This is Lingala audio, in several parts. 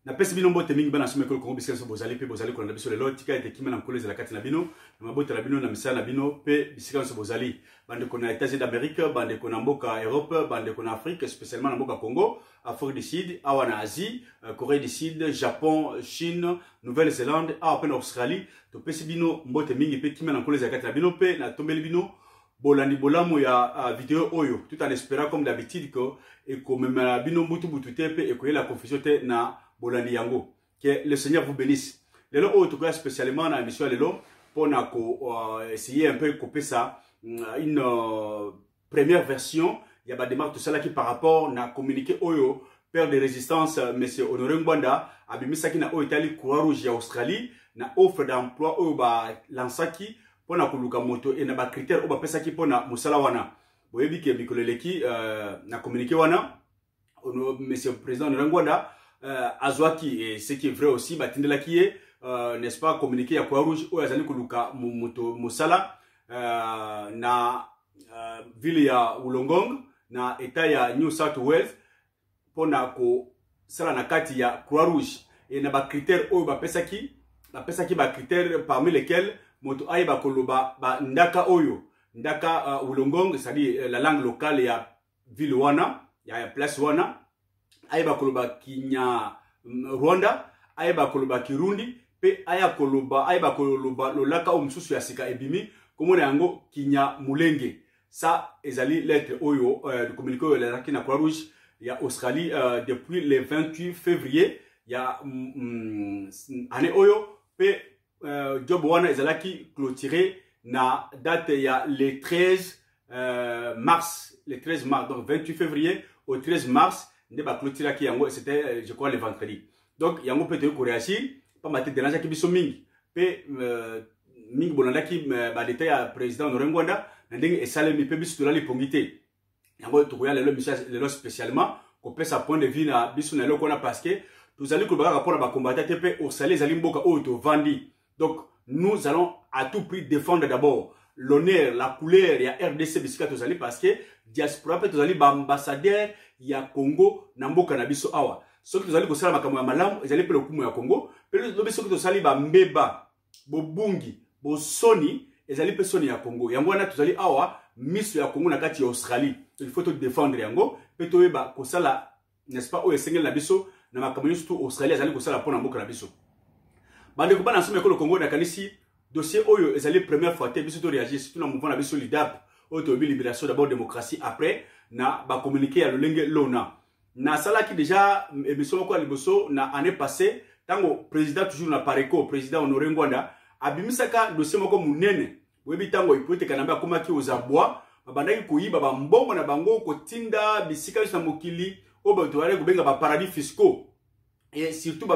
na pesi bino mbote mingi bana sumekolo Congo bisenso bozali pe bozali kolanda biso lelo tika ete kimela nkoleza la kati na bino na mabota na bino na misala na bino pe bisenso bozali bande kona États-Unis d'Amérique bande kona mboka Europe bande kona Afrique spécialement na mboka Congo Afrique du Sud awa na Asie Corée du Sud Japon Chine Nouvelle-Zélande awa pe na Australie to pesi bino mbote mingi pe kimela nkoleza la kati na bino pe na tombeli bino bolandi bolamo ya vidéo oyo tout en espérant comme d'habitude que et comme bino mutu butute pe et que la confusion te na bolandi yango. Que le Seigneur vous bénisse. Lelo oyo to spécialement na émission lelo pour na essayer un peu de couper ça une première version il y a ba démarche tout ça qui par rapport na communiqué oyo père de résistance monsieur Honoré Ngwanda abimisaki na oyo Italie Croix-Rouge ya Australie na offre d'emploi oyo ba lansaki pona kuluka moto et na ba critère oba pesa ki pona musala wana boyebi ke bikoleleki na communiqué wana monsieur président Ngwanda azwaki et ce qui est vrai aussi batindela ki n'est-ce pas communiqué ya Croix-Rouge oyo azali kuluka moto musala na ville ya Wollongong na état ya New South Wales pona ko sala na kati ya Croix-Rouge et na ba critère oyo ba pesa ki ba critère parmi lesquels moto ayeba koloba ba ndaka oyo ndaka Wollongong c'est-à-dire la langue locale ya ville wana ya place wana ayeba koloba kinya Rwanda ayeba koloba Kirundi pe ayeba koloba lolaka omsusu ya sika ebimi komona yango kinya Mulenge ça ezali lettre oyo de communiqué oyo la na Croix-Rouge ya Australie depuis le 28 février ya année oyo pe job wana ezalaki clôturé na date ya le 13 mars donc 28 février au 13 mars ne ba clôturé ki yango c'était je crois le vendredi donc yango peut être réagir pas maté déranger ki biso mingi pe mingi bolanda ki ba détail ya président Honoré Ngwanda na ndenge esalemi pe biso tolali pongité yango to koya lelo message lelo spécialement ko pesa point de vue na biso na lelo kona parce que tous allez ko ba rapport ba combattre pe au salé zali mboka o to vandi. Donc, nous allons à tout prix défendre d'abord l'honneur, la couleur, il y a RDC Bisika Tozali parce que diaspora peut Tozali ambassadeur, il y a Congo, Nambo Kanabiso Awa. Ceux qui Tozali Kosala Makamu Malam, ils allaient le coup à Congo. Puis ceux qui Tozali Mbeba, Bobungi, Bosoni, ils allaient Soni à Congo. Yangwana Tozali Awa, Miss ya Congo Nakati Australie. Il faut te défendre Yango. Petoeba Kosala, n'est-ce pas, où est Sengel Nabiso, Namakamu surtout Australie, ils allaient Kosala pour Nambo Kanabiso. Bande ko bana nsome ko le Congo na kanisi dossier oyo ezali première fois te biso to réagir surtout na mouvement na biso LIDAP oyo to libération d'abord démocratie après na ba communiquer ya lolenge lona na sala ki déjà émission ko liboso na année passée tango président toujours na pareko président Honoré Ngwanda abimisaka dossier moko munene webi tango ipote kanamba koma ki ozabwa babandaki koyiba ba mbongo na bango kotinda bisika na mokili oyo to wale kubenga ba paradis fiscaux et surtout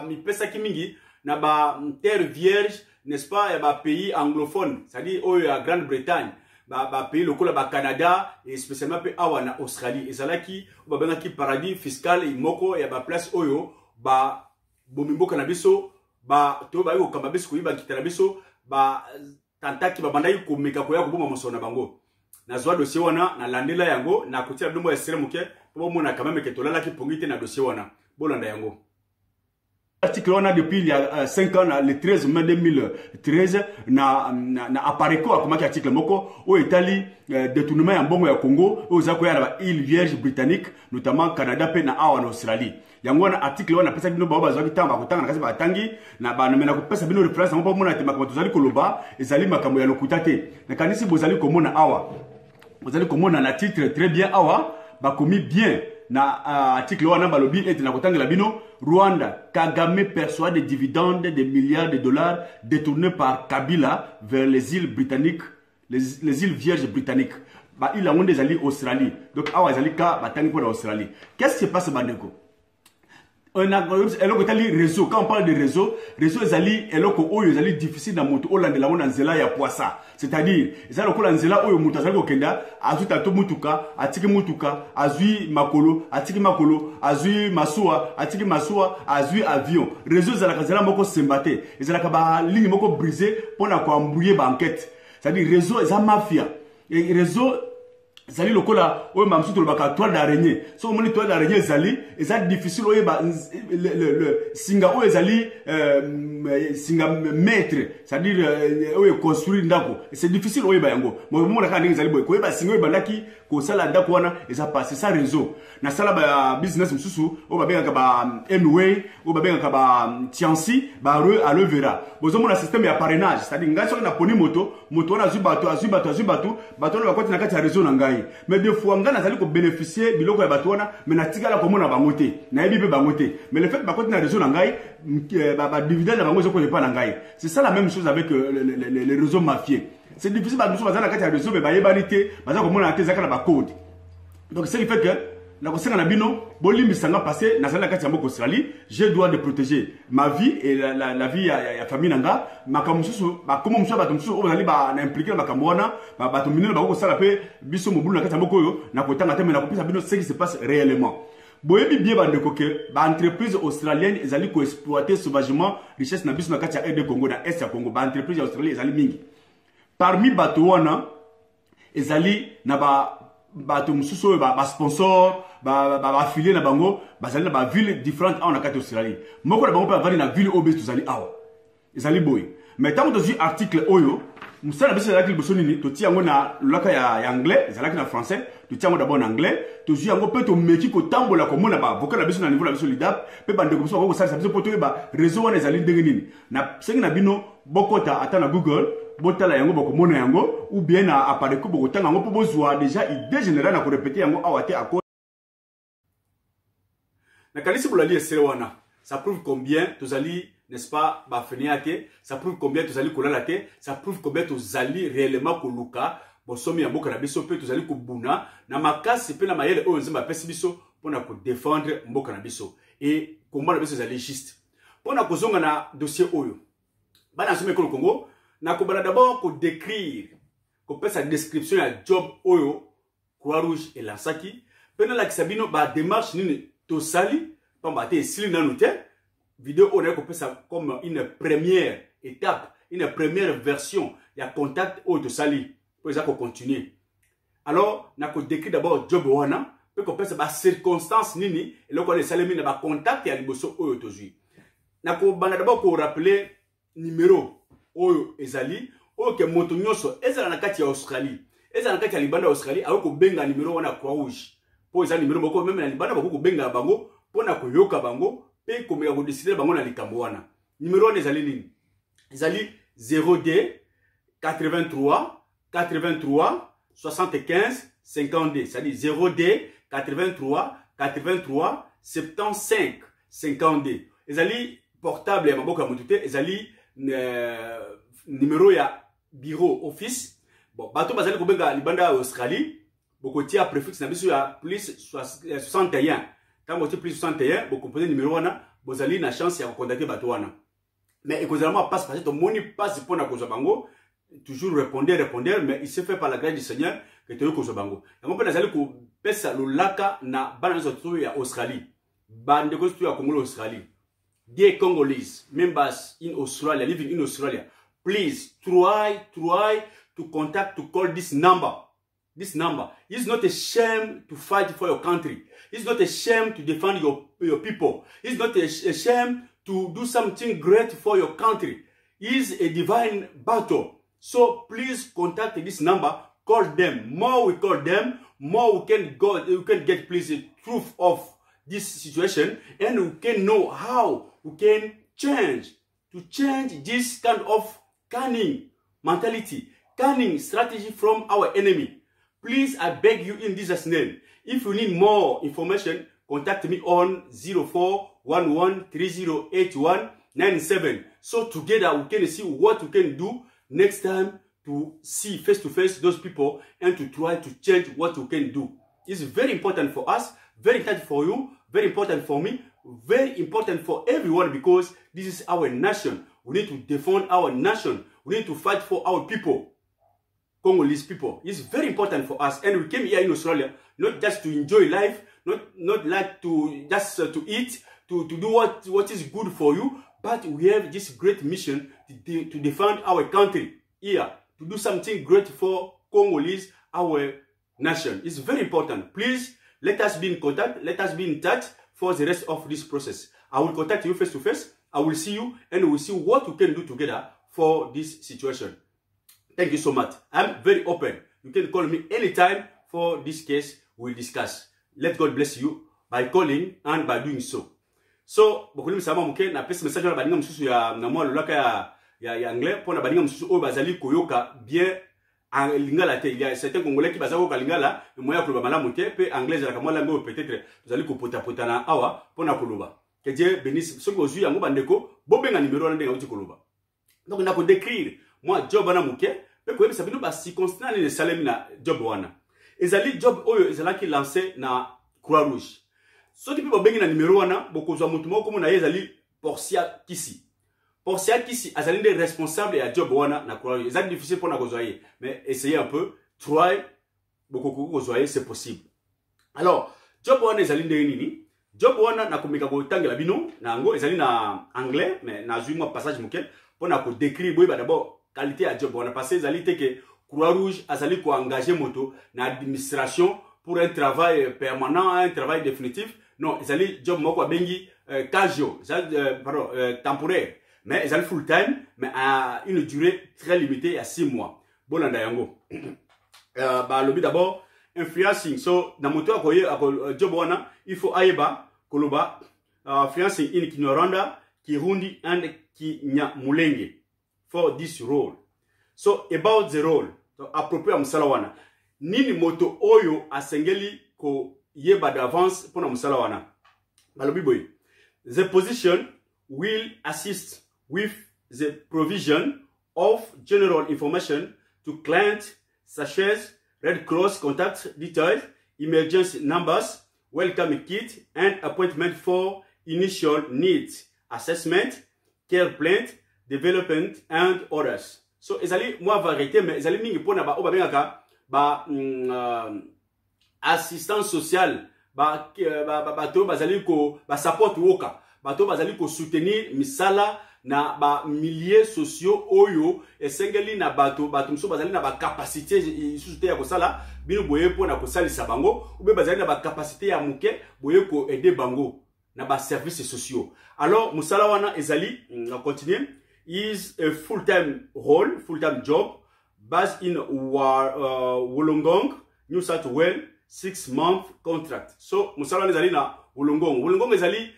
mi pesa ki mingi na ba terre vierge n'est-ce pas ya ba pays anglophone c'est-à-dire au Grande-Bretagne ba pays lokola ba Canada et spécialement pe awa na Australie ezalaki ba benga ki paradis fiscal moko ya ba place oyo ba bomimboka na biso ba to ba yo kamba biso kuiba kitala biso ba tantaki ba bandai ko meka ko ya ko boma mosona bango na zwa dossier wana na landela yango na kotia dombo ya sere muke po mona quand même ke tolala ki pongite na dossier wana bolanda yango. Article on a depuis il y a 5 ans le 13 mai 2013 na apareko akomaki article moko au Italie détournement ya mbongo ya Congo au zako ya ba île vierge britannique notamment Canada pe na awa na Australie yango na article wana pesa bino baba zaki tanga kutanga na kasi ba tangi na ba na mena ko pesa bino reference mo mona te makambo tozali koloba ezali makambo ya lokuta te na kanisi bozali komona awa bozali komona na titre très bien awa ba komi bien na article wana balobi et na kotangela bino Rwanda Kagame perçoit des dividendes de milliards de dollars détournés par Kabila vers les îles britanniques les îles vierges britanniques ba il a monde des alliés Australie donc awa zali ka batangi pour l'Australie qu'est-ce qui se passe bandeko un réseau quand on parle de réseau ezali eloko oyo ezali difficile na moto olande la mona nzela ya poisa c'est-à-dire ezali ko la nzela oyo moto azali kokenda azu tato mutuka atiki mutuka azui makolo atiki makolo azui masuwa atiki masuwa azui avion réseau ezalaka nzela moko sembate ezalaka ba ligne moko brisé pona ko embrouiller ba enquête c'est-à-dire réseau eza mafia et réseau zali lokola oyo mamsu to baka toile d'araignée so moni toile d'araignée zali ezali difficile oyo ba le singa oyo zali singa maître c'est-à-dire oyo construire ndako c'est difficile oyo ba yango mo mona ka ndenge zali boy ko ba singa oyo bandaki ko sala ndako wana eza passer ça réseau na sala ba business mususu oyo ba benga ba Mway oyo ba benga ba Tiansi ba re aloe vera bozo mona système ya parrainage c'est-à-dire ngai so na poni moto wana azu bato bato na bakoti na kati ya réseau na ngai mais des fois ngana zali ko bénéficier biloko ya bato wana mais na tika la komona bangote na yebi pe bangote mais le fait bakoti na réseau na ngai ba dividende na bango zo ko pas na ngai c'est ça la même chose avec les réseaux mafieux c'est difficile ba biso bazana kati ya réseau mais ba yebanité baza komona te zaka na ba code donc c'est le fait que na kosenga na bino bolimbisanga passé na zala kati ya mboko Australie je dois de protéger ma vie et la vie ya famille nanga makamususu ba komo musu ba tumsusu o zali ba na impliquer na makamwana ba to minene ba ko sala pe biso mobulu na kati ya mboko yo na kotanga te mais na kopisa bino ce qui se passe réellement boyebi bien ba ndeko ke ba entreprise australienne ezali ko exploiter sauvagement richesse na biso na kati ya RD Congo na est ya Congo ba entreprise australienne ezali mingi parmi bato wana ezali na bato mususu ba sponsor ba affilié na bango bazali na ba ville différentes en kati Australie moko na bango pa vali na ville obes tozali awa ezali boy mais tant que tu article oyo musala biso la kibo sonini to ti yango na laka ya anglais ezalaki na français to ti yango d'abord en anglais to ju yango pe to meki ko tambola ko mona ba vocal na biso na niveau la biso lidap pe bande ko so ko salisa biso poto ba réseau wana ezali ndenge nini na sengi na bino bokota ata na Google botala yango boko mona yango ou bien na appareil ko boko tanga yango po bozwa déjà idée générale na ko répéter yango awate ako na kalisi bulali esere wana ça prouve combien tozali n'est-ce pas ba feniate ça prouve combien tozali kolala te ça prouve combien tozali réellement koluka bosomi ya mboka na biso pe tozali kubuna na makasi pe na mayele oyo nzemba pesi biso pona ko défendre mboka na biso et combat na biso zali juste pona kozonga na dossier oyo bana somme ko Congo na ko bana d'abord ko décrire ko pesa description ya job oyo Croix-Rouge et lansaki pe na la kisabino ba démarche nini to sali pamba te sili na note vidéo on a ça comme une première étape une première version il y a contact au de sali pour ça qu'on continue alors na ko décrit d'abord job wana pe ko pesa ba circonstance nini et là ko les salemi na ba contact ya liboso oyo to jui na ko bana d'abord ko rappeler numéro oyo ezali oyo ke moto nyoso ezala na kati ya Australie ezala na kati ya libanda Australie ayo ko benga numéro wana Croix-Rouge po ezali numéro moko même na libanda bako ko benga bango pona ko yoka bango pe komeka ko décider bango na likambo wana numéro wana ezali nini ezali 0D 83 75 52 c'est-à-dire 0D 83 75 52 ezali portable ya maboko ya motute ezali numéro ya bureau office bon bato bazali ko benga libanda Australie boko tia préfixe na biso ya plus 61 tant que plus 61 vous composez numéro wana vous avez une chance de contacter bato wana mais économiquement passe parce que moni passe pour na kozo bango toujours répondre mais il se fait par la grâce du Seigneur que tu kozo bango yango pe nazali ko pesa lolaka na bana zo ya Australie bande ko ya Congo Australie dear Congolese members in Australia living in Australia please try to contact to call this number. This number. It's not a shame to fight for your country. It's not a shame to defend your people. It's not a shame to do something great for your country. It's a divine battle. So please contact this number. Call them. More we call them, more we can get please the truth of this situation, and we can know how we can change this kind of cunning mentality, cunning strategy from our enemy. Please, I beg you in Jesus' name. If you need more information, contact me on 0411308197. So together we can see what we can do next time to see face to face those people and to try to change what we can do. It's very important for us, very important for you, very important for me, very important for everyone because this is our nation. We need to defend our nation. We need to fight for our people. Congolese people. It's very important for us, and we came here in Australia not just to enjoy life, not like to just to eat, to do what is good for you, but we have this great mission to defend our country here, to do something great for Congolese, our nation. It's very important. Please, let us be in contact. Let us be in touch for the rest of this process. I will contact you face to face. I will see you and we will see what we can do together for this situation. Thank you so much. I'm very open. You can call me anytime for this case we'll discuss. Let God bless you by calling and by doing so. So, bokuli msama muke na pesa message na baninga msusu ya na mwa lolaka ya anglais pour na baninga msusu o bazali koyoka bien en lingala te. Il y a certains congolais qui bazali ko lingala moya ko ba malamu te pe anglais la kama lango peut-être bazali ko pota na awa pour na koloba. Que Dieu bénisse ceux qui ont yango bandeko bobenga numéro na ndenga uti koloba. Donc na ko décrire moi job na muke pe ko yebisa bino ba circonstance ne salemi na job wana. Ezali job oyo ezala ki lancé na Croix Rouge. Ce qui peut bengi na numéro wana bokozwa mutu moko mo na ezali Portia Kisi. Portia Kisi azali des responsables ya job wana na Croix Rouge. C'est difficile pour na kozwaye mais essayez un peu, try bokoko kozwaye c'est possible. Alors, job wana ezali ndenge nini? Job wana na komeka ko tangela bino na ngo ezali na anglais mais na zui moi passage moke pour na ko décrire boy ba d'abord qualité ya job wana parce que ezali te que Croix Rouge azali ko engager moto na administration pour un travail permanent, un travail définitif. Non, ezali job moko bengi casual, pardon, temporaire. Mais ezali full time mais à une durée très limitée à 6 mois. Bolanda yango. Ba lobi d'abord influencing. So na moto akoye job wana il faut aiba koloba influencing in Kinyarwanda, Kirundi and Kinyamulenge for this role. So about the role, so appropriate musala wana. Nini moto oyo asengeli ko yeba d'avance pour na musala wana. Balobi boy. The position will assist with the provision of general information to clients such as Red Cross contact details, emergency numbers, welcome kit, and appointment for initial needs, assessment, care plan, development, and others. So, ezali moi variété, mais ezali mingi pona ba oba bengaka ba assistance sociale, bato bazali ko ba support worker, bato bazali ko soutenir misala na ba milliers sociaux oyo esengeli na bato mso bazali na ba capacité isusu ya kosala bino boye po na kosalisa bango ube bazali na ba capacité ya muke boye ko aider bango na ba services sociaux. Alors musala wana ezali on continue is a full-time role, full-time job based in Wollongong, New South Wales, 6-month contract. So musala wana ezali na Wollongong. Wollongong ezali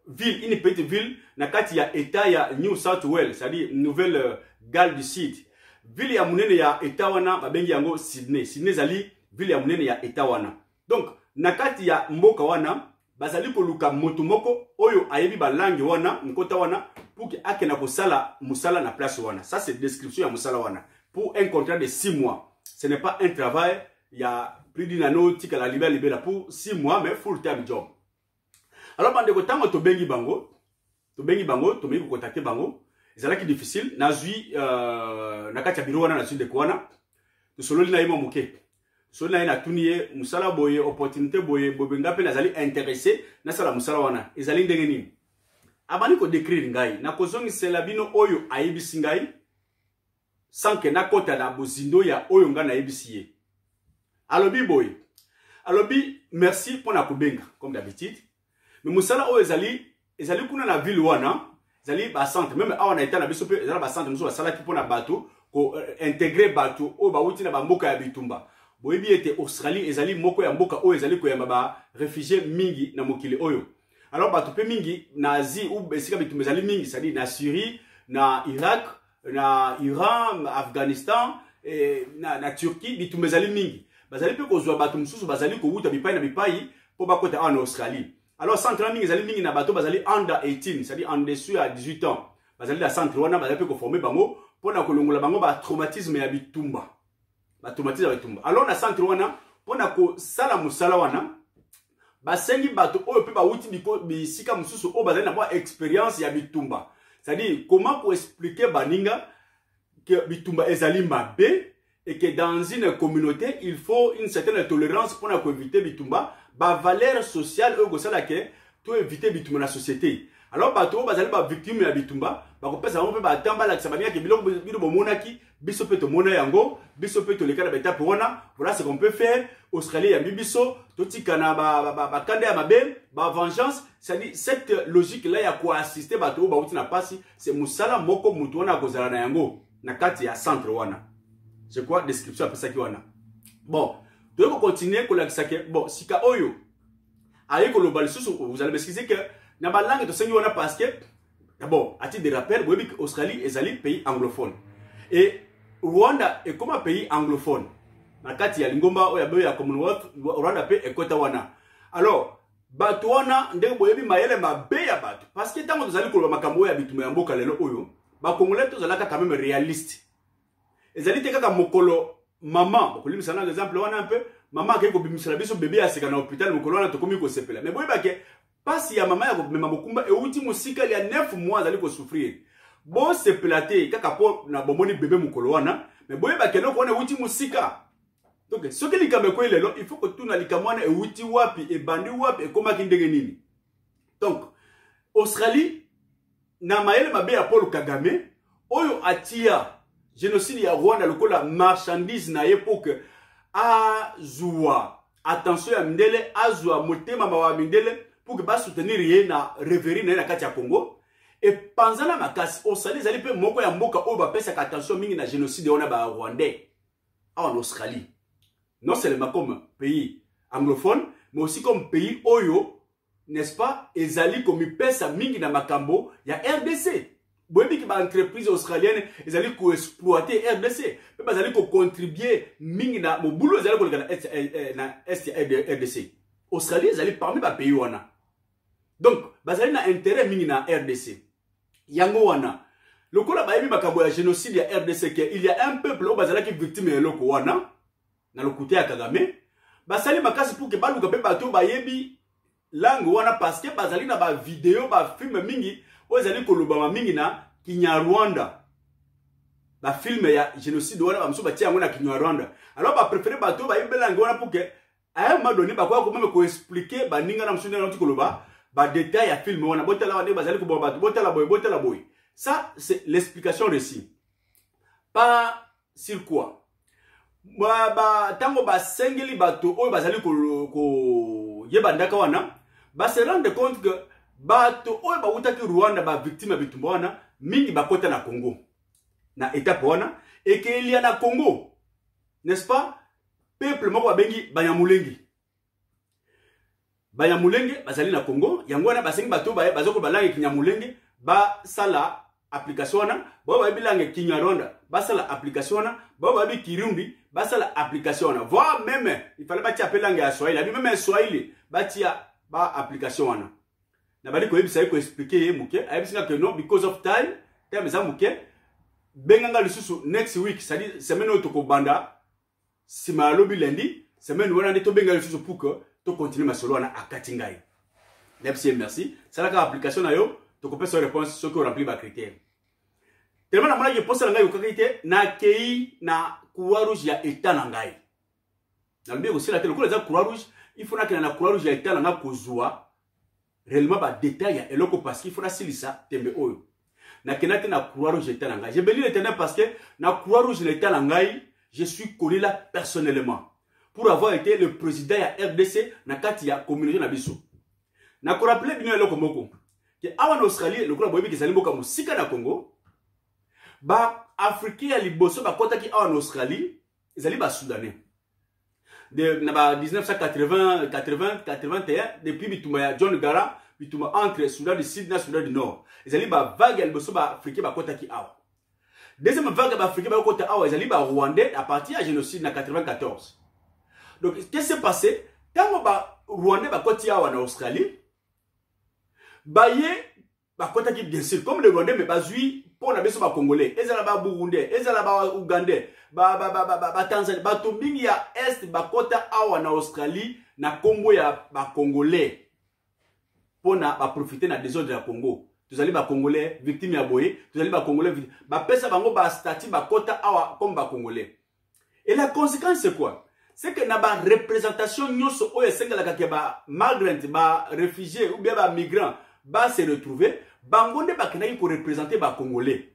ville, une petite ville, na kati ya état ya New South Wales, c'est-à-dire Nouvelle Galles du Sud. Ville ya munene ya état wana, babengi yango Sydney. Sydney zali ville ya munene ya état wana. Donc, na kati ya mboka wana, bazali koluka moto moko, oyo ayebi ba langue wana, mkota wana, pour que ake na kosala musala na place wana. Ça, c'est description ya musala wana. Pour un contrat de 6 mois. Ce n'est pas un travail, il y a plus d'une année, tika la libéra pour 6 mois, mais full-time job. Alors, bande ko tango to bengi bango, to bengi contacter bango, ezalaki difficile, nazui na kati ya biro wana na sud de kwana, to sololi na yima muke. Sololi na ina tuniye musala boye opportunité boye bobenga pe nazali intéressé na sala musala wana. Ezali ndenge nini? Abani ko décrire ngai, na kozongi sela bino oyo ayebisi ngai, sans que na kota na bozindo ya oyo nga na yebisi ye. Alobi boye. Alobi merci pour na kobenga comme d'habitude. Mais musala o ezali kuna na ville wana ezali ba centre même awa na eta na biso pe ezala ba centre muso basala ki pona bato ko intégrer bato o ba wuti na ba mboka ya bitumba boyebi ete Australie ezali moko ya mboka o ezali ko yamba ba réfugiés mingi na mokili oyo. Alors bato pe mingi na Asie ou besika bitumba ezali mingi c'est-à-dire na Syrie, na Irak, na Iran, Afghanistan et na Turquie bitumba ezali mingi. Bazali pe ko zwa bato mususu bazali ko wuta bipai na bipai po ba kota en Australie. Alors, centre mingi zali mingi na bato bazali under 18, c'est-à-dire en dessous à 18 ans. Bazali la centre wana bazali pe ko former bango pona kolongola bango ba traumatisme ya bitumba. Ba traumatisme ya bitumba. Alors na centre wana pona ko sala musala wana basengi bato oyo pe ba wuti bisika mususu o bazali na ba expérience ya bitumba. C'est-à-dire comment pour expliquer baninga que bitumba ezali mabe et que dans une communauté il faut une certaine tolérance pour éviter bitumba. Ba valeur sociale eux gosala ke to éviter bitumba na société. Alors bato bazali ba victime ya bitumba ba ko pesa on pe ba tamba la kisabania ke biloko bino bomonaki biso pe to mona yango biso pe to lekala beta pona. Voilà ce qu'on peut faire. Australie ya bibiso to tikana ba kande ya mabe ba vengeance. C'est-à-dire cette logique là ya ko assister bato ba uti na pasi c'est musala moko mutu wana kozala na yango na kati ya centre wana. C'est quoi description après ça ki wana. Bon, tu veux continuer ko la kisake bon sika oyo ayi ko global susu vous allez m'excuser que na ba langue to sengi wana parce que d'abord à titre de rappel vous voyez que Australie est un pays anglophone et Rwanda est comme un pays anglophone na kati ya lingomba oya be ya Commonwealth Rwanda pe ekota wana. Alors bato wana ndenge boyebi mayele mabe ya bato parce que tango tozali ko makambo ya bitumba ya mboka lelo oyo ba congolais tozalaka quand même réaliste ezali te kaka mokolo maman okolimisa na exemple wana un peu maman ke ko bimisala biso bébé ya seka na hôpital mokolo wana to komi ko sepela mais boyeba ke pasi ya mama ya ko mema mokumba e uti musika ya 9 mois azali ko souffrir bo sepelate kaka po na bomoni bébé mokolo wana mais boyeba ke loko wana uti musika. Donc ce que likambe ko lelo il faut que tout na likamwana e uti wapi e bandi wapi e koma ki ndenge nini. Donc Australie na mayele mabe ya Paul Kagame oyo atia génocide ya Rwanda lokola marchandise na époque azua attention ya mindele azua motema mawa mindele pour que ba soutenir ye na reverie na kati ya Congo et panzana makasi Australie zali pe moko ya mboka oyo ba pesa attention mingi na génocide wana ba Rwandais en Australie non seulement comme pays anglophone mais aussi comme pays oyo n'est-ce pas ezali comme pesa mingi na makambo ya RDC. Boyebi ki ba entreprise australienne ezali ko exploiter RDC pe bazali ko contribuer mingi na mobulo ezali ko na RDC. Australie ezali parmi ba pays wana. Donc bazali na intérêt mingi na RDC. Yango wana lokola bayebi makambo ya génocide ya RDC ke il y a un peuple o bazali ki victime ya loko wana na lokuté ya Kagame basali makasi pour que baluka pe bato bayebi langue wana parce que bazali na ba vidéo ba film mingi ozali koloba mingi na Kinyarwanda ba film ya génocide wana bamso batia yango na Kinyarwanda. Alors ba préférer bato ba yebelangue wana pour que à un moment donné ba kwa même ko expliquer ba ninga na msunda na koloba ba détail ya film wana botala wana bazali ko bato botala boy. Ça c'est l'explication récit. Pas sur quoi ba tango ba sengeli bato oyo bazali ko yebandaka wana ba se rendre compte que bato oyo ba utaki Rwanda ba victime bitumba wana mingi bakota na Congo na étape wana et que il y a na Congo n'est-ce pas peuple moko babengi Banyamulenge bazali na Congo yango wana basengi bato bazoko balangi Kinyamulenge ba sala application wana ba bilange Kinyarwanda ba sala application wana ba bi Kirundi ba sala application wana voire même il fallait ba tia pelange ya Swahili même Swahili ba tia ba application wana na bali ko yebisa ko expliquer ye muke ayebisa que non because of time za muke benganga lisusu next week c'est-à-dire semaine oyo toko banda sima lobi lundi semaine wana to benga lisusu pour que to continuer masolo wana akati ngai. Merci ça la application na yo toko pesa réponse ce que remplir ba critères tellement na mona je pose la ngai okakite na kei na Croix Rouge ya état na ngai na lobi aussi la tele ko la Croix Rouge il faut na que na Croix Rouge ya état na kozwa réellement ba détail ya eloko parce qu'il faut la silisa tembe oyo na kenate na Croix Rouge état na ngai. Je bénis l'Éternel parce que na Croix Rouge l'état na ngai je suis connu là personnellement pour avoir été le président ya RDC na kati ya communauté na biso na ko rappeler bino eloko moko que awa na Australie le ko boyebi ke zali mboka musika na Congo ba africain ya liboso ba kota ki awa na Australie ezali ba soudanais de na ba 1980 81 depuis bitumba ya John Garang bitumba entre Soudan du Sud na Soudan du Nord ezali ba vague ya liboso ba africain ba kota ki awa. Deuxième vague ba africain ba kota awa ezali ba Rwandais à partir ya génocide na 94. Donc qu'est-ce qui s'est passé tant ba Rwandais ba koti awa na Australie ba ye ba kota ki bien sûr comme les Rwandais mais ba zui pour na beso ba Congolais ezala ba Burundais ezala ba Ougandais ba Tanzanie ba tombingi ya est ba kota awa na Australie na Congo ya ba Congolais pour na ba profiter na désordre ya Congo. Tozali ba Congolais victime ya boye, tozali ba Congolais ba pesa bango ba statut ba kota awa comme ba Congolais. Et la conséquence c'est quoi? c'est que na ba représentation nyonso oyo esengela ke ba migrant ba réfugié ou bien ba migrant ba se retrouver bango nde bakenaki ko représenter ba congolais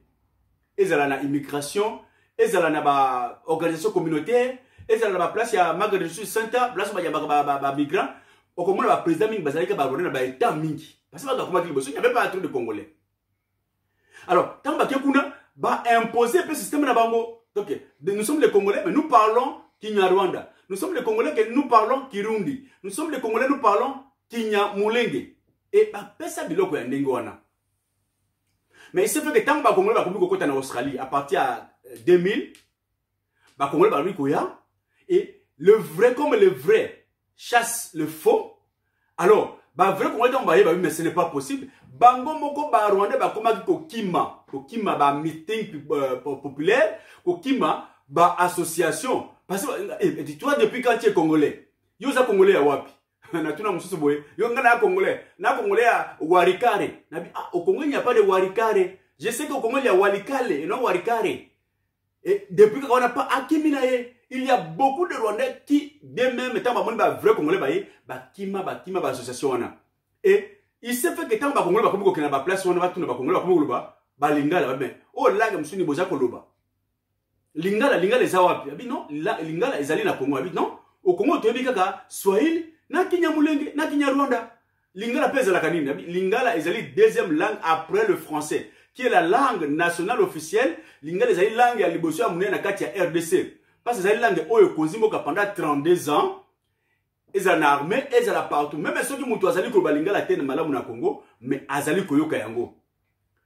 ezala na immigration ezala na ba organisation communautaire ezala na ba place ya Margaret Ressources Center place ba migrant okomona ba président mingi bazalika ba rona ba état mingi parce que ba komaki liboso il n'y avait pas un truc de congolais. Alors tant ba kuna ba imposer le système na bango. Donc nous sommes les Congolais mais nous parlons Kinyarwanda. Nous sommes les Congolais que nous parlons Kirundi. Nous sommes les Congolais nous parlons Kinyamulenge. Et ba pesa biloko ya ndenge wana. Mais il se fait que tant ba Congolais ba komi kokota na Australie à partir de 2000 ba Congolais ba koya et le vrai comme le vrai chasse le faux. Alors ba vrai Congolais tant ba mais ce n'est pas possible. Bango moko ba Rwanda ba komaki kokima ba meeting populaire kokima ba association parce que dis-toi depuis quand tu es congolais yo za congolais ya wapi na tuna mususu boye yo ngana congolais ya warikare na au Congo il n'y a pas de warikare je sais qu'au Congo il y a walikale et non warikare et depuis qu'on n'a pas akimina il y a beaucoup de Rwandais qui dès même étant ba vrai congolais ba kima ba association wana et il s'est fait que tant ba congolais ba komi kokena ba place wana ba tuna ba congolais ba komi koloba ba lingala ba ben oh là musuni boza koloba lingala eza wapi abi non lingala ezali na Congo abi non au Congo toyebi kaka Swahili na Kinyamulenge na Kinyarwanda lingala pesa la kanini abi lingala ezali deuxième langue après le français qui est la langue nationale officielle lingala ezali langue ya liboso ya munene na kati ya RDC parce que ezali langue oyo kozimoka pendant 32 ans ezala na armée ezala partout même ceux qui mutu azali ko balingala tene malamu na Congo mais azali koyoka yango.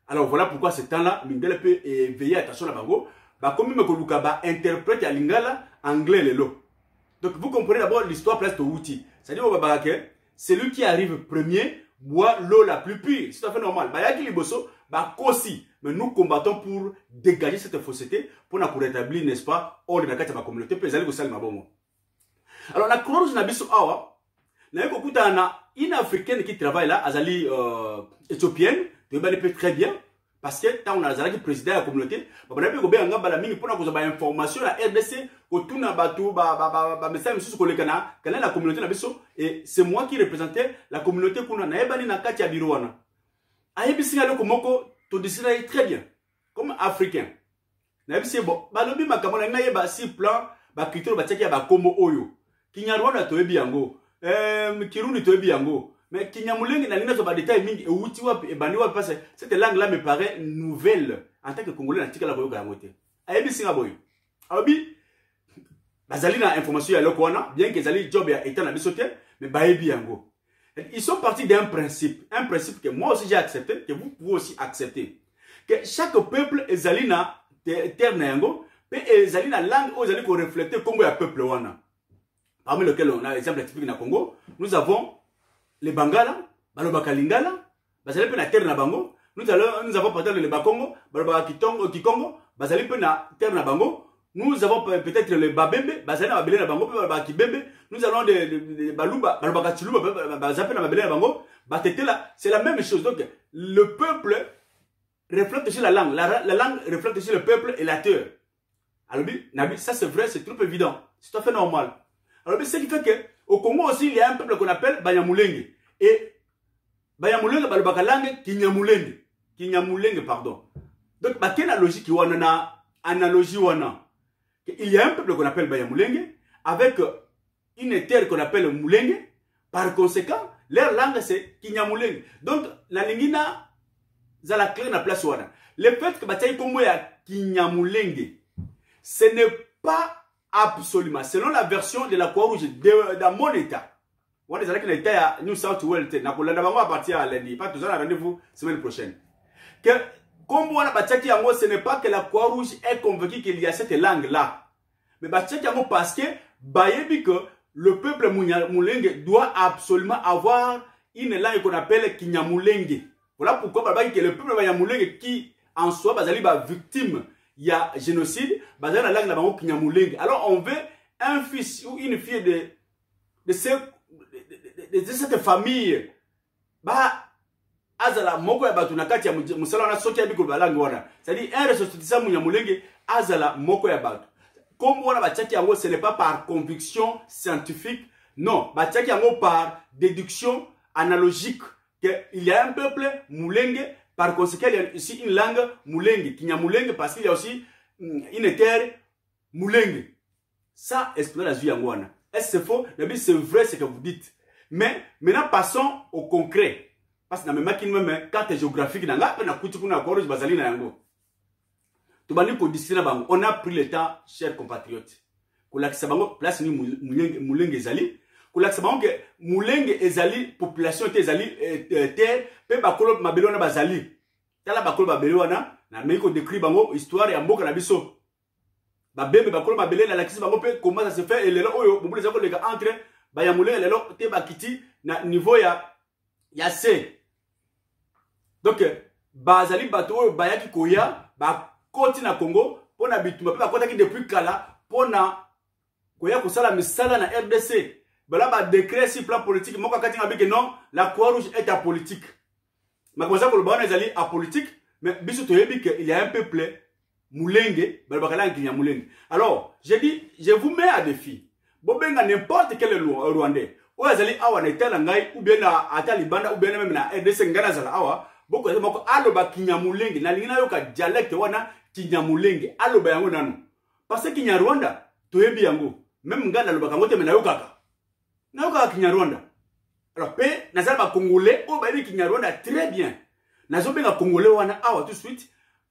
Alors voilà pourquoi ce temps-là lingala peut veiller attention na bango ba comme me koluka ba interprète ya lingala anglais lelo. Donc vous comprenez d'abord l'histoire presque outil. C'est-à-dire que celui qui arrive premier boit l'eau la plus pure. C'est tout à fait normal. Ba yaki liboso ba kosi. Mais nous combattons pour dégager cette fausseté pour nous rétablir, n'est-ce pas, ordre dans la communauté pour les aller au salle mabongo. Alors la Croix-Rouge na biso awa na yeko kutana une africaine qui travaille là azali éthiopienne, tu peut très bien. Parce que quand on a le président de la communauté, on a pour information la RDC, la communauté et c'est moi qui représentais la communauté pour très bien, comme africain. Mais Kinyamulenge na lingala ba détail mingi outi wapi e bani wapi parce que cette langue là me paraît nouvelle en tant que congolais na tikala koyoka yango te ayebi singa boy abi bazali na information ya loko wana bien que ezali job ya état na biso te mais bayebi yango ils sont partis d'un principe que moi aussi j'ai accepté que vous pouvez aussi accepter que chaque peuple ezali na terme na yango pe ezali na langue o ezali ko refléter Congo ya peuple wana parmi lequel on a exemple typique na Congo nous avons les Bangala, balobaka lingala, bazali pe na terre na bango. Nous avons parlé les Bakongo, balobaka Kikongo, bazali pe na terre na bango. Nous avons peut-être les Babembe, bazali na babele na bango, balobaka Kibembe. Nous avons des Baluba, balobaka Chiluba, bazali pe na babele na bango. Batete là, c'est la même chose. Donc le peuple reflète aussi la langue. La langue reflète aussi le peuple et la terre. Alors Nabi, ça c'est vrai, c'est trop évident. C'est tout à fait normal. Alors ce qui fait que au Congo aussi, il y a un peuple qu'on appelle Banyamulenge. Et Banyamulenge, balobaka langue Kinyamulenge. Kinyamulenge, pardon. Donc, quelle analogie qui wana analogie wana. Il y a un peuple qu'on appelle Banyamulenge avec une terre qu'on appelle Mulenge. Par conséquent, leur langue c'est Kinyamulenge. Donc, la lingina zala clé na place wana. Le fait que bataille Congo ya Kinyamulenge, ce n'est pas absolument. Selon la version de la Croix-Rouge dans mon état, on est dans l'état à New South Wales, à partir à lundi, pas toujours à rendez-vous semaine prochaine. Que, comme on a bâti yango, ce n'est pas que la Croix-Rouge est convaincue qu'il y a cette langue-là. Mais bâti yango parce que, bayebi que le peuple Mulenge doit absolument avoir une langue qu'on appelle Kinyamulenge. Voilà pourquoi que le peuple Mulenge qui, en soi, bazali ba victime, il y a génocide, basé dans la langue de la Kinyamulenge. Alors on veut un fils ou une fille de cette famille. Bah, azala moko ya batu nakati ya musala na soki ya biko balangi wana. C'est-à-dire un ressortissant Kinyamulenge azala moko ya batu. comme on a batiaki yango, ce n'est pas par conviction scientifique, non, batiaki yango par déduction analogique qu'il y a un peuple Mulenge, par conséquent il y a ici une langue Mulenge, qui n'y a Mulenge parce qu'il y a aussi une terre Mulenge. Ça, explorer la vie yango. Est-ce que c'est faux? C'est vrai ce que vous dites. Mais maintenant passons au concret. Parce que dans même carte géographique, on a pris le temps, chers compatriotes. Place Mulenge Ezali. Que Mulenge Ezali, population Ezali, terre, pe bakolo mabelo na bazali. Tala bakolo mabelo na meko décrit bango histoire ya mboka na biso. Babembe bakolo mabele na lakisi bango pe comment ça se fait et lelo oyo bobule zako les gars entre ba ya Mulenge lelo te bakiti na niveau ya C. Donc bazali bato oyo bayaki koya ba koti na Congo pona bituma pe bakota ki depuis kala pona koya kosala misala na RDC. Bala ba décret sur plan politique moko kati ngabi que non la Croix-Rouge est apolitique. Ma comme ça ko le bana ezali apolitique mais biso to yebi que il y a un peuple Mulenge bala bakala nginya Mulenge. Alors, j'ai dit je vous mets à défi. Bobenga n'importe quel Rwandais. Ou ezali awa na itala ngai ou bien na atali banda ou bien même na RDC ngana zala awa boko moko aloba Kinyamulenge na lingina yoka dialecte wana Kinyamulenge aloba yango nanu. Parce que Kinyarwanda to yebi yango même ngana aloba kango te na yokaka. Na yoka Kinyarwanda. Alors pe nazala ba congolais o ba yebi Kinyarwanda très bien. Nazo benga congolais wana awa tout de suite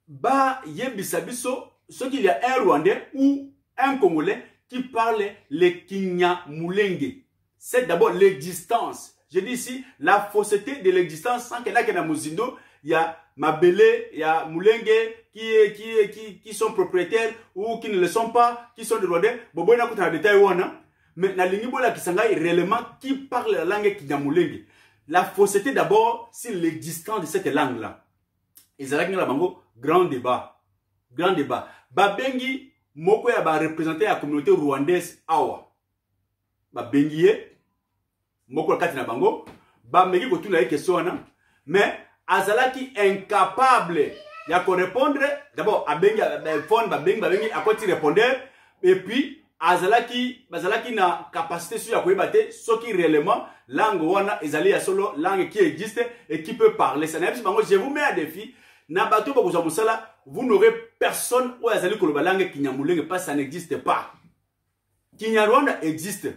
ba yebisa biso ce qu'il y a un Rwandais ou un congolais qui parle le Kinyamulenge. C'est d'abord l'existence. Je dis ici la fausseté de l'existence sans que là que dans Mozindo, il y a Mabele, il y a Mulenge qui sont propriétaires ou qui ne le sont pas, qui sont des Rwandais. Bobo na kuta détail wana, mais na lingi bola kisangai réellement qui parle la langue Kinyamulenge. La fausseté d'abord, c'est l'existence de cette langue là. Et c'est là que nous avons grand débat. Grand débat. Babengi moko ya ba représenter la communauté rwandaise awa. Babengi moko kati na bango ba meki ko tuna question wana mais azalaki incapable ya ko répondre d'abord abengi phone babengi akoti répondeur et puis azalaki na capacité sur ya koyebate soki réellement langue wana ezali ya solo langue qui existe et qui peut parler ça n'est pas bango je vous mets à défi na bato ba ko musala vous n'aurez personne ou azali ko loba langue Kinyamulenge parce que ça n'existe pas. Kinyarwanda existe.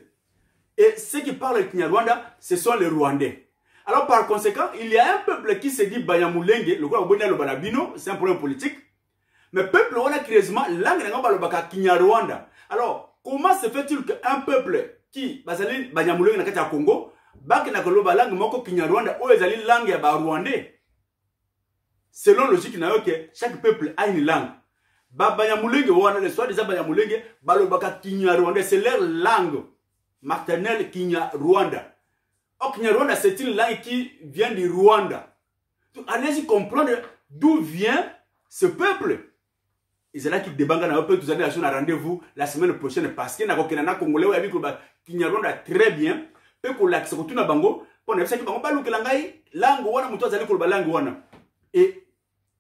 Et ceux qui parlent de Kinyarwanda, ce sont les Rwandais. Alors par conséquent, il y a un peuple qui se dit Banyamulenge, le groupe Bonda Lobanabino, c'est un problème politique. Mais peuple on a curieusement langue de Kinyarwanda. Alors, comment se fait-il qu'un peuple qui bazali Banyamulenge na kati ya Congo, baki na koloba langue moko Kinyarwanda ou ezali langue ya Rwandais? Selon logique na yo que chaque peuple a une langue. Banyamulenge wana le soit des Banyamulenge, balobaka Kinyarwanda, c'est leur langue maternelle Kinyarwanda. Or Kinyarwanda c'est une langue qui vient du Rwanda. Donc allez-y comprendre d'où vient ce peuple. Et c'est là qu'ils débangent na peu tous années à rendez-vous la semaine prochaine parce que na kokena congolais ou yabi ko Kinyarwanda très bien pe ko la ko tuna bango pour ne pas que bango baluka langai langue wana muto azali ko langue wana. Et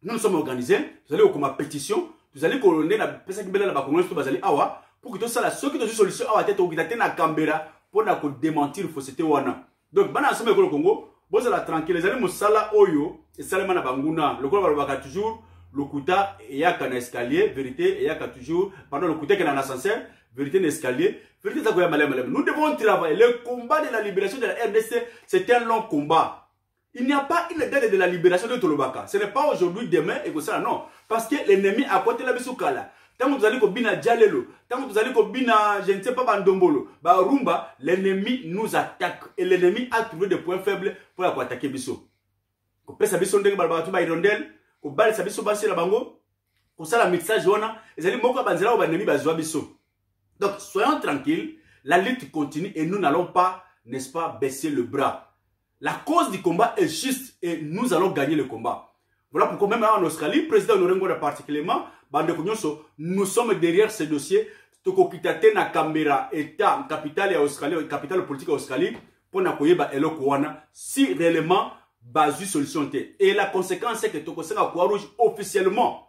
nous sommes organisés, vous allez au comme pétition, vous allez colonner la personne qui belle la congolais tout bazali awa pour que tout ça la ce qui est solution awa tête au kitate na Canberra pour na ko démentir fausseté wana. Donc bana asome ko Congo, boza la tranquille, les allez musala oyo et salema na banguna. Le ko balobaka toujours lokuta eyaka na escalier, vérité eyaka toujours pendant lokuta que na ascenseur, vérité na escalier, vérité ça ko ya malem. Nous devons travailler. Le combat de la libération de la RDC, c'est un long combat. Il n'y a pas une date de la libération de Tolobaka. Ce n'est pas aujourd'hui, demain et que ça, non. Parce que l'ennemi a côté la bisoukala. Tant que vous allez kobina Djalelo, tant que vous allez kobina, je ne sais pas, Bandombolo, Rumba, l'ennemi nous attaque. Et l'ennemi a trouvé des points faibles pour attaquer Bisso. Ko pesa biso ndenge balabatu ba irondel, ko bali sa biso basi la bango, ko sala mixage wana, ezali moko banzela ba ennemi bazwa biso. Donc soyons tranquilles, la lutte continue et nous n'allons pas, n'est-ce pas, baisser le bras. La cause du combat est juste et nous allons gagner le combat. Voilà pourquoi même en Australie, le président Lorengo particulièrement, nous sommes derrière ce dossier. Tokokitate na Canberra, État, capitale Australie, capitale politique Australie, pour n'akoyeba elokowana, si réellement, basu solution té. Et la conséquence c'est que Tokoseka Croix-Rouge officiellement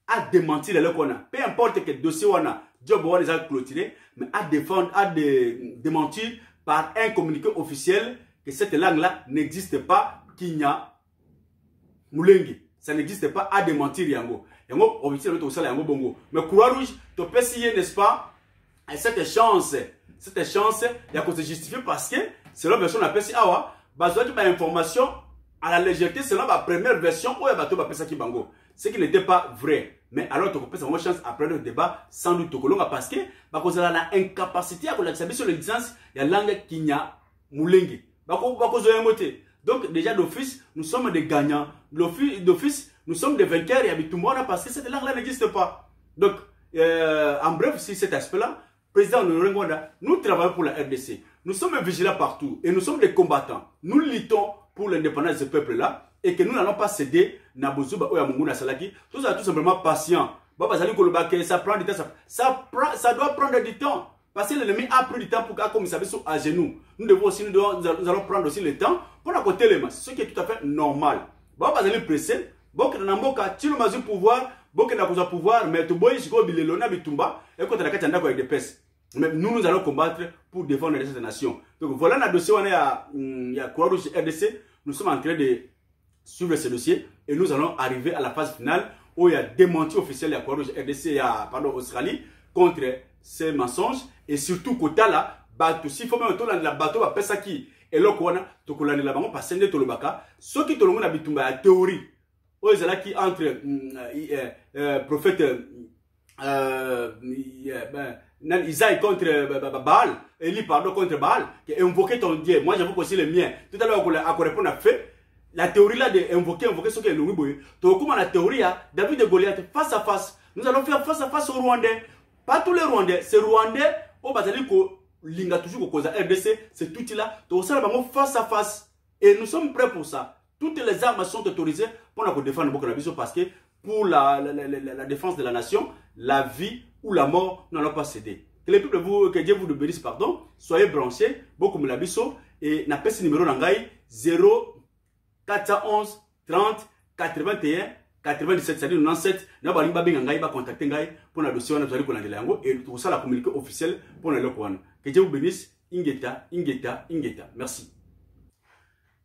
a démenti l'elokwana. Peu importe que dossier wana, Job One les a clôturés, mais à défendre, à démentir par un communiqué officiel que cette langue-là n'existe pas, Kinya Moulengi. Ça n'existe pas à démentir Yango. Yango, officiellement, tout ça, Yango Bongo. Mais Croix-Rouge, tu peux essayer, n'est-ce pas? Et cette chance, il y a qu'on se justifie parce que, selon la version on appelle ça, ah, besoin de information à la légèreté, selon la première version, où il y a ça qui bango. Ce qui n'était pas vrai. Mais alors, tu peux avoir chance après le débat, sans doute, parce que, parce qu'on a l'incapacité à collaborer sur les licences, il y a langue qui n'y a moulengue. Donc, déjà d'office, nous sommes des gagnants. D'office, nous sommes des vainqueurs et habituellement parce que cette langue-là n'existe pas. Donc, en bref, sur cet aspect-là, président Rwanda, nous travaillons pour la RDC. Nous sommes vigilants partout et nous sommes des combattants. Nous luttons pour l'indépendance de ce peuple-là et que nous n'allons pas céder Nabozouba ou Yamunguna Salaki. Tout ça, tout simplement patient. Ça prend du temps. Ça doit prendre du temps. Parce que l'ennemi a pris du temps pour qu'il s'habille à genoux. Nous devons aussi, nous allons prendre aussi le temps pour côté les masses. Ce qui est tout à fait normal. Bon, pas aller presser. Bon, que dans Namboka, tu le mas pouvoir. Bon, que dans pouvoir, mais tu bois, je crois, Bilelona, Bitumba, et quand tu as la carte avec des pèses. Mais nous allons combattre pour défendre cette nation. Donc voilà notre dossier, on est à Croix-Rouge RDC. Nous sommes en train de suivre ce dossier et nous allons arriver à la phase finale où il y a démenti officiel de la Croix-Rouge RDC et Australie contre ces mensonges et surtout Kota là, si il faut même tourner la bateau, après ça qui est là, tu peux l'année là-bas, parce que c'est Tolobaka. Ceux qui ont la théorie, où ils qui entre prophète Isaïe contre Baal, Eli pardon contre Baal, qui a invoqué ton Dieu. Moi j'avoue aussi le mien. Tout à l'heure, à répondre à fait, la théorie là d'invoquer ce qui est le Riboye. Donc, comme la théorie, David de Goliath, face à face, nous allons faire face à face aux Rwandais. Pas tous les Rwandais, c'est Rwandais, au Basaliko, Linga toujours au cause RDC, c'est tout là. Donc, ça va face à face. Et nous sommes prêts pour ça. Toutes les armes sont autorisées pour nous défendre Bokanabiso parce que pour la défense de la nation, la vie ou la mort, nous n'allons pas céder. Que Dieu vous bénisse, pardon. Soyez branchés, Bokanabiso, et n'a pas ce numéro d'Angaï 0 411 30 81 97, c'est-à-dire 97. Nous allons contacter Ngai pour le dossier et tout ça, la communiqué officielle pour le Lokwan. Que Dieu vous bénisse. Ingeta. Merci.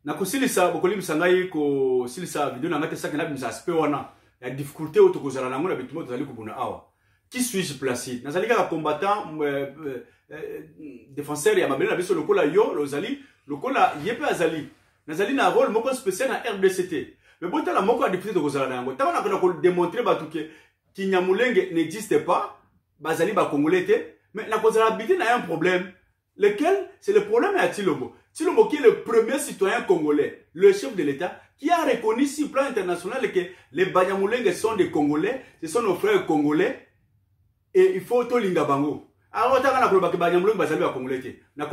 Nakosilisa bokoli sangai ko silisa video na ngate sakena bimisa aspect wana ya difficulté otokozala nango na bitumo tozali kubuna awa. Qui suis-je placé? Nazali ka combattant défenseur ya mabele na biso lokola yo lozali lokola yepe azali. Nazali na rôle moko spécial na RDCT. Mais bon la moko a difficulté tokozala nango. Tant on a ko démontrer batuke Kinyamulenge n'existe pas, bazali ba congolais té, mais na kozala bité na un problème. Lequel? C'est le problème à Tshilombo. Tshilombo qui est le premier citoyen congolais, le chef de l'État, qui a reconnu sur le plan international que les Banyamulenge sont des Congolais, ce sont nos frères congolais, et il faut tout l'ingabango. Alors, on a dit que Banyamulenge bazali ba congolais. Na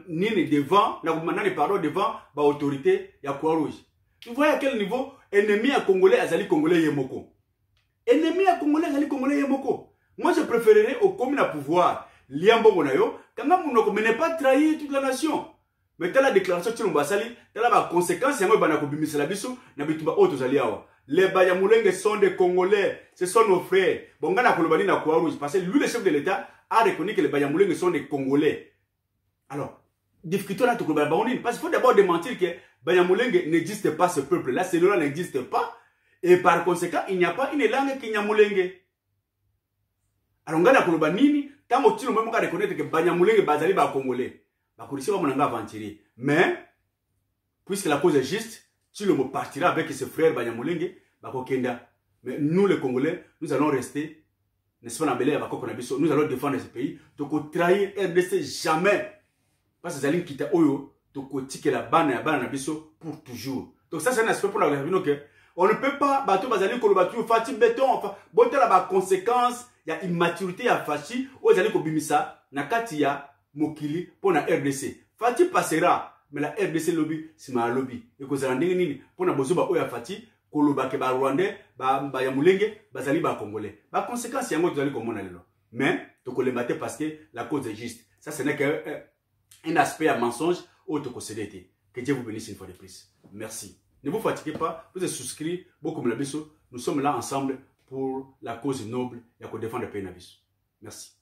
nini devant, na nani pardon devant ba autorité ya Croix-Rouge. Tu vois à quel niveau ennemi à congolais azali congolais yemoko. Ennemi à congolais azali congolais yemoko. Moi je préférerais au commun à pouvoir liambo bonayo, quand on ne pas trahir toute la nation. Mais telle la déclaration de Tshilombo telle la conséquence, les Banyamulenge sont des Congolais, ce sont nos frères. Bongana Kolobani na Croix-Rouge, parce que lui, le chef de l'État, a reconnu que les Banyamulenge sont des Congolais. Alors, difficulté là, parce qu'il faut d'abord démentir que Banyamulenge n'existe pas, ce peuple-là, ce nom-là n'existe pas, et par conséquent, il n'y a pas une langue Kinyamulenge. Alors, Ngana Kolobani, tant que tu ne reconnaître que Banyamulenge bazali ba Congolais. Mais, puisque la cause est juste, Tshilombo partira avec ses frères Banyamulenge, mais nous les Congolais, nous allons rester, n'est-ce pas, nous allons défendre ce pays, donc trahir RDC jamais. Parce que Zalim quitte Oyo, donc tirer la banne pour toujours. Donc ça c'est un aspect pour la réunion que on ne peut pas battre Bazali Kolobatu, Fati béton, enfin, bon, la conséquence, il y a immaturité, il y a Fachi, ou Zali Kobimisa, Nakatia, Mokili pour la RDC. Fati passera, mais la RDC lobby, c'est ma lobby. Et que vous avez pour la bozoba oya Fati, Koloba ke ba Rwandais, ba Yamulenge, bazali ba Congolais. Ba conséquence, il y a un autre comme on a là. Mais, tu peux le battre parce que la cause est juste. Ça, ce n'est qu'un aspect à mensonge ou de concédé. Que Dieu vous bénisse une fois de plus. Merci. Ne vous fatiguez pas, vous êtes souscrits, beaucoup comme la Nous sommes là ensemble pour la cause noble et pour défendre le pays. Merci.